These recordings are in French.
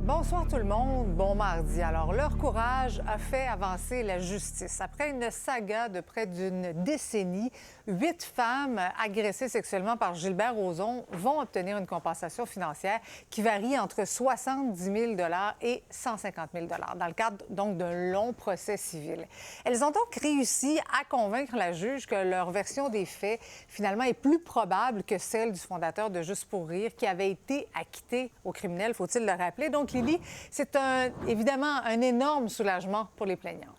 Bonsoir tout le monde, bon mardi. Alors, leur courage a fait avancer la justice. Après une saga de près d'une décennie, 8 femmes agressées sexuellement par Gilbert Rozon vont obtenir une compensation financière qui varie entre 70 000 et 150 000 dans le cadre donc d'un long procès civil. Elles ont donc réussi à convaincre la juge que leur version des faits, finalement, est plus probable que celle du fondateur de Juste pour rire, qui avait été acquitté au criminel, faut-il le rappeler. Donc, Lily, c'est évidemment un énorme soulagement pour les plaignantes.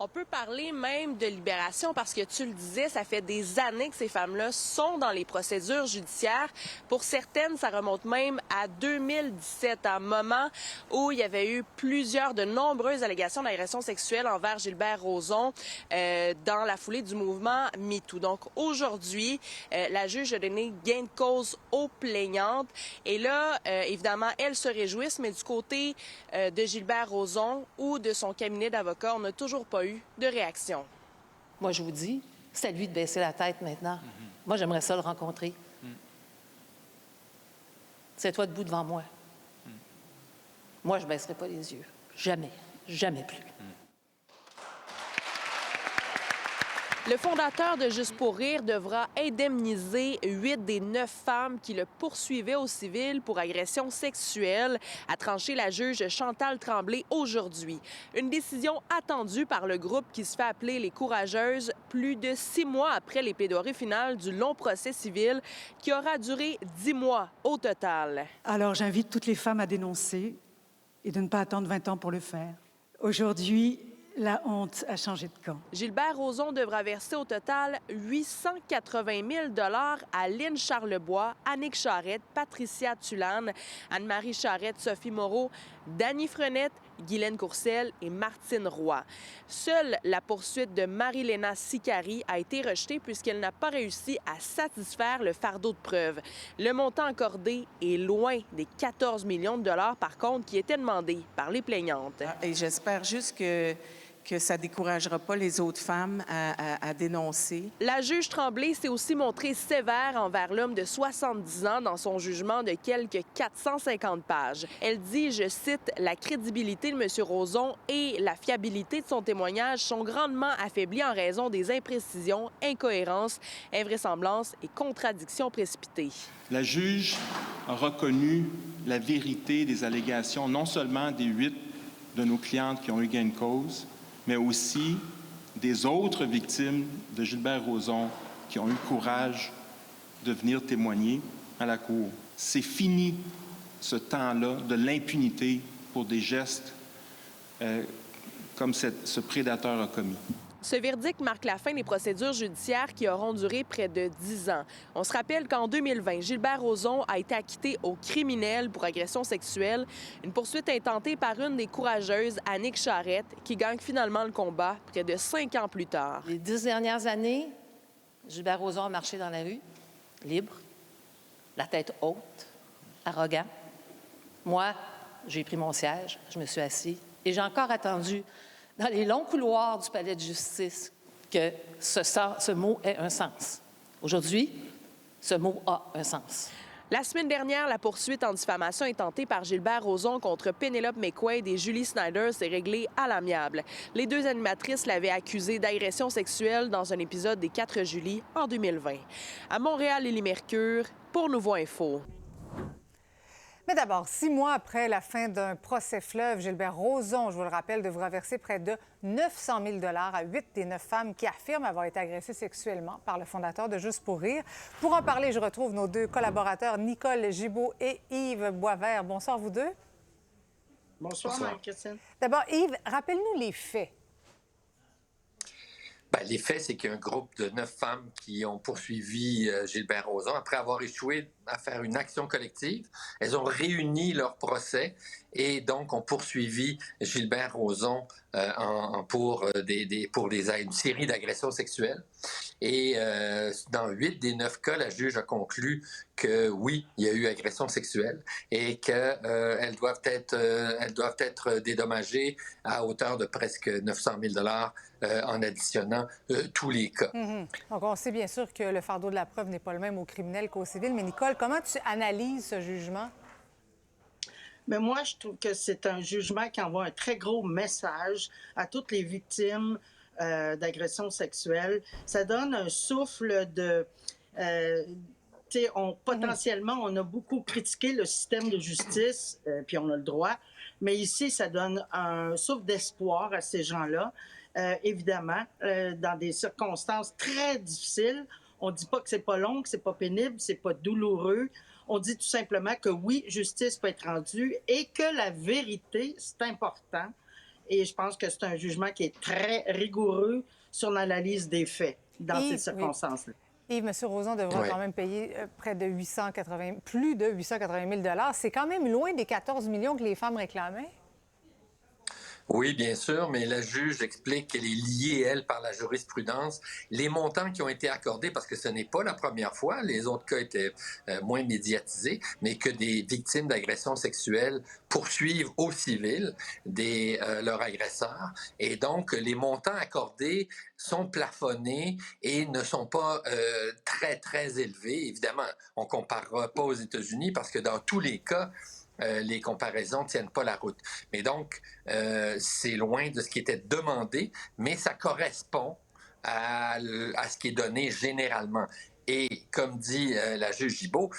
On peut parler même de libération parce que tu le disais, ça fait des années que ces femmes-là sont dans les procédures judiciaires. Pour certaines, ça remonte même à 2017, un moment où il y avait eu de nombreuses allégations d'agression sexuelle envers Gilbert Rozon dans la foulée du mouvement MeToo. Donc aujourd'hui, la juge a donné gain de cause aux plaignantes. Et là, évidemment, elles se réjouissent, mais du côté de Gilbert Rozon ou de son cabinet d'avocats, on n'a toujours pas eu de réaction. Moi, je vous dis, c'est à lui de baisser la tête maintenant. Moi, j'aimerais ça le rencontrer. C'est toi debout devant moi. Moi, je ne baisserai pas les yeux. Jamais. Jamais plus. Le fondateur de Juste pour rire devra indemniser 8 des 9 femmes qui le poursuivaient au civil pour agression sexuelle, a tranché la juge Chantal Tremblay aujourd'hui. Une décision attendue par le groupe qui se fait appeler les Courageuses plus de 6 mois après les plaidoiries finales du long procès civil qui aura duré 10 mois au total. Alors, j'invite toutes les femmes à dénoncer et de ne pas attendre 20 ans pour le faire. Aujourd'hui, la honte a changé de camp. Gilbert Rozon devra verser au total 880 000 à Lynne Charlebois, Annick Charette, Patricia Tulane, Anne-Marie Charette, Sophie Moreau, Dany Frenette, Guylaine Courcelle et Martine Roy. Seule la poursuite de Marie-Léna Sicari a été rejetée puisqu'elle n'a pas réussi à satisfaire le fardeau de preuves. Le montant accordé est loin des 14 millions de dollars, par contre, qui étaient demandés par les plaignantes. Et j'espère juste que ça ne découragera pas les autres femmes à dénoncer. La juge Tremblay s'est aussi montrée sévère envers l'homme de 70 ans dans son jugement de quelques 450 pages. Elle dit, je cite, « La crédibilité de M. Rozon et la fiabilité de son témoignage sont grandement affaiblies en raison des imprécisions, incohérences, invraisemblances et contradictions précipitées. » La juge a reconnu la vérité des allégations, non seulement des 8 de nos clientes qui ont eu gain de cause, mais aussi des autres victimes de Gilbert Rozon qui ont eu le courage de venir témoigner à la Cour. C'est fini ce temps-là de l'impunité pour des gestes comme ce prédateur a commis. Ce verdict marque la fin des procédures judiciaires qui auront duré près de 10 ans. On se rappelle qu'en 2020, Gilbert Rozon a été acquitté au criminel pour agression sexuelle. Une poursuite intentée par une des courageuses, Annick Charette, qui gagne finalement le combat près de 5 ans plus tard. Les 10 dernières années, Gilbert Rozon a marché dans la rue, libre, la tête haute, arrogant. Moi, j'ai pris mon siège, je me suis assis et j'ai encore attendu dans les longs couloirs du palais de justice que ce mot ait un sens. Aujourd'hui, ce mot a un sens. La semaine dernière, la poursuite en diffamation intentée par Gilbert Rozon contre Penelope McQuaid et Julie Snyder s'est réglée à l'amiable. Les 2 animatrices l'avaient accusée d'agression sexuelle dans un épisode des 4 juillet en 2020. À Montréal, Élie Mercure, pour Nouveau Info. Mais d'abord, 6 mois après la fin d'un procès fleuve, Gilbert Rozon, je vous le rappelle, devra verser près de 900 000 à 8 des 9 femmes qui affirment avoir été agressées sexuellement par le fondateur de Juste pour rire. Pour en parler, je retrouve nos 2 collaborateurs, Nicole Gibault et Yves Boisvert. Bonsoir, vous 2. Bonsoir. Marie-Christine. D'abord, Yves, rappelle-nous les faits. Bien, les faits, c'est qu'il y a un groupe de 9 femmes qui ont poursuivi Gilbert Rozon. Après avoir échoué à faire une action collective, elles ont réuni leur procès et donc ont poursuivi Gilbert Rozon pour une série d'agressions sexuelles. Et dans 8 des 9 cas, la juge a conclu que oui, il y a eu agression sexuelle et qu'elles doivent être dédommagées à hauteur de presque 900 000 en additionnant tous les cas. Donc, on sait bien sûr que le fardeau de la preuve n'est pas le même au criminel qu'au civil. Mais Nicole, comment tu analyses ce jugement? Mais moi, je trouve que c'est un jugement qui envoie un très gros message à toutes les victimes d'agressions sexuelles. Ça donne un souffle de... potentiellement, on a beaucoup critiqué le système de justice, puis on a le droit, mais ici, ça donne un souffle d'espoir à ces gens-là. Évidemment, dans des circonstances très difficiles, on ne dit pas que c'est pas long, que c'est pas pénible, c'est pas douloureux. On dit tout simplement que oui, justice peut être rendue et que la vérité, c'est important. Et je pense que c'est un jugement qui est très rigoureux sur l'analyse des faits dans ces circonstances-là. Yves, M. Rozon devra quand même payer plus de 880 000 $. C'est quand même loin des 14 millions que les femmes réclamaient. Oui, bien sûr, mais la juge explique qu'elle est liée, elle, par la jurisprudence. Les montants qui ont été accordés, parce que ce n'est pas la première fois, les autres cas étaient moins médiatisés, mais que des victimes d'agressions sexuelles poursuivent au civil leurs agresseurs. Et donc, les montants accordés sont plafonnés et ne sont pas très, très élevés. Évidemment, on ne comparera pas aux États-Unis parce que dans tous les cas, les comparaisons ne tiennent pas la route. Mais donc, c'est loin de ce qui était demandé, mais ça correspond à ce qui est donné généralement. Et comme dit la juge Gibault,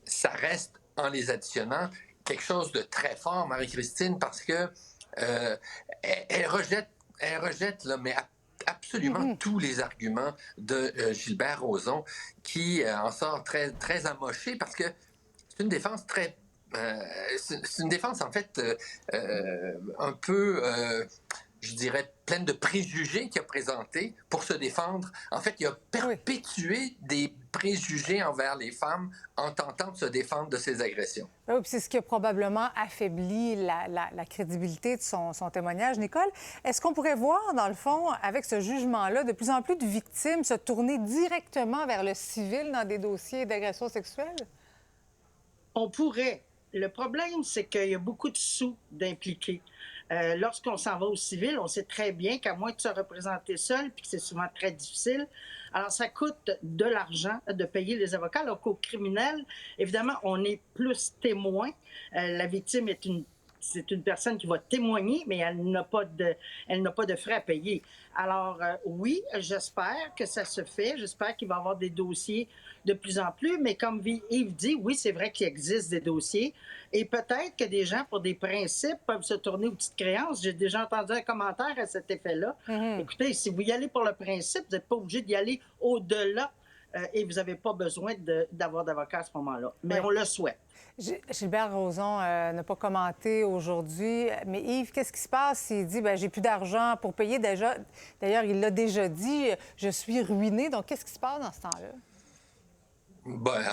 ça reste, en les additionnant, quelque chose de très fort, Marie-Christine, parce que elle rejette là, mais absolument tous les arguments de Gilbert Rozon, qui en sort très, très amoché, parce que c'est une défense très... c'est une défense, en fait, un peu, je dirais, pleine de préjugés qu'il a présentés pour se défendre. En fait, il a perpétué des préjugés envers les femmes en tentant de se défendre de ces agressions. Oui, puis c'est ce qui a probablement affaibli la crédibilité de son témoignage. Nicole, est-ce qu'on pourrait voir, dans le fond, avec ce jugement-là, de plus en plus de victimes se tourner directement vers le civil dans des dossiers d'agression sexuelle? On pourrait. Le problème, c'est qu'il y a beaucoup de sous d'impliqués. Lorsqu'on s'en va au civil, on sait très bien qu'à moins de se représenter seul, puis que c'est souvent très difficile, alors ça coûte de l'argent de payer les avocats, alors qu'au criminel, évidemment, on est plus témoin. La victime c'est une personne qui va témoigner, mais elle n'a pas de frais à payer. Alors, oui, j'espère que ça se fait. J'espère qu'il va y avoir des dossiers de plus en plus. Mais comme Yves dit, oui, c'est vrai qu'il existe des dossiers. Et peut-être que des gens, pour des principes, peuvent se tourner aux petites créances. J'ai déjà entendu un commentaire à cet effet-là. Écoutez, si vous y allez pour le principe, vous n'êtes pas obligé d'y aller au-delà. Et vous n'avez pas besoin d'avoir d'avocat à ce moment-là. Mais on le souhaite. Gilbert Rozon n'a pas commenté aujourd'hui. Mais Yves, qu'est-ce qui se passe s'il dit j'ai plus d'argent pour payer déjà? D'ailleurs, il l'a déjà dit, je suis ruiné. Donc, qu'est-ce qui se passe dans ce temps-là?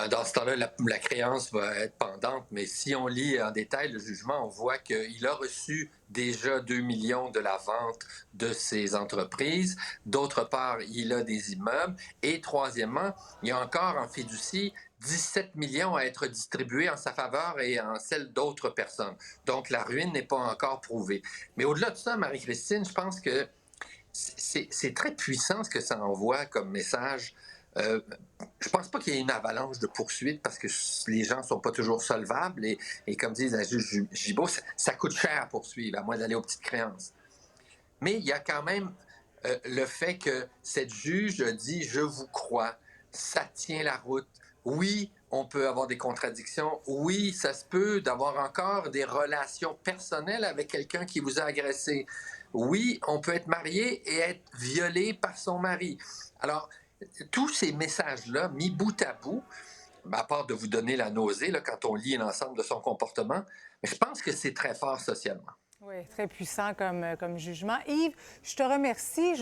Dans ce temps-là, la créance va être pendante, mais si on lit en détail le jugement, on voit qu'il a reçu déjà 2 millions de la vente de ses entreprises. D'autre part, il a des immeubles. Et troisièmement, il y a encore en fiducie 17 millions à être distribués en sa faveur et en celle d'autres personnes. Donc, la ruine n'est pas encore prouvée. Mais au-delà de ça, Marie-Christine, je pense que c'est très puissant ce que ça envoie comme message. Je pense pas qu'il y ait une avalanche de poursuites parce que les gens sont pas toujours solvables et comme dit la juge Gibault, ça coûte cher à poursuivre, à moins d'aller aux petites créances. Mais il y a quand même le fait que cette juge dit « je vous crois », ça tient la route. Oui, on peut avoir des contradictions. Oui, ça se peut d'avoir encore des relations personnelles avec quelqu'un qui vous a agressé. Oui, on peut être marié et être violé par son mari. Alors, tous ces messages-là, mis bout à bout, à part de vous donner la nausée là, quand on lit l'ensemble de son comportement, mais je pense que c'est très fort socialement. Oui, très puissant comme jugement. Yves, je te remercie.